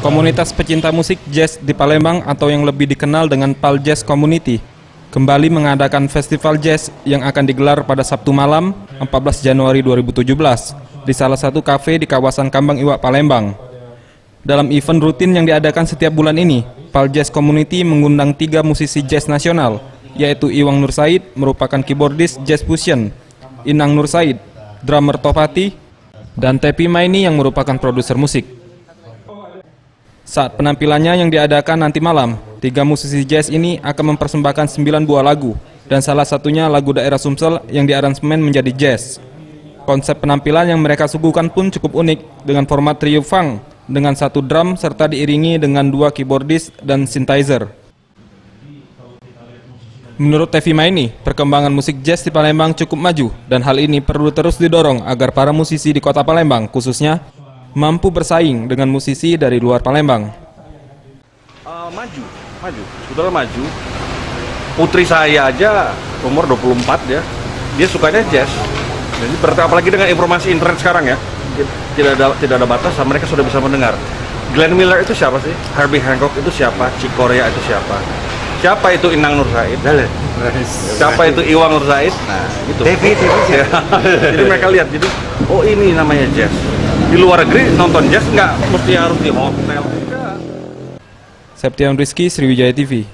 Komunitas pecinta musik jazz di Palembang atau yang lebih dikenal dengan Pal Jazz Community kembali mengadakan festival jazz yang akan digelar pada Sabtu malam 14 Januari 2017 di salah satu kafe di kawasan Kambang Iwak, Palembang. Dalam event rutin yang diadakan setiap bulan ini, Pal Jazz Community mengundang 3 musisi jazz nasional, yaitu Iwang Nur Said merupakan keyboardis jazz fusion, Inang Nur Said, drummer Topati, dan Tepi Maini yang merupakan produser musik. Saat penampilannya yang diadakan nanti malam, 3 musisi jazz ini akan mempersembahkan 9 buah lagu, dan salah satunya lagu daerah Sumsel yang diaransemen menjadi jazz. Konsep penampilan yang mereka suguhkan pun cukup unik dengan format trio funk, dengan 1 drum serta diiringi dengan 2 keyboardis dan synthesizer. Menurut Tevi Maini, perkembangan musik jazz di Palembang cukup maju dan hal ini perlu terus didorong agar para musisi di kota Palembang khususnya mampu bersaing dengan musisi dari luar Palembang. Sebetulnya maju. Putri saya aja umur 24 ya, dia sukanya jazz. Jadi apalagi dengan informasi internet sekarang ya, tidak ada batas, mereka sudah bisa mendengar. Glenn Miller itu siapa sih? Herbie Hancock itu siapa? Chick Corea itu siapa? Siapa itu Inang Nur Said? Siapa itu Iwang Nur Said? Nah, gitu. Jadi mereka lihat, jadi oh ini namanya jazz. Di luar negeri nonton jazz nggak mesti harus di hotel. Septian Rizky, Sriwijaya TV.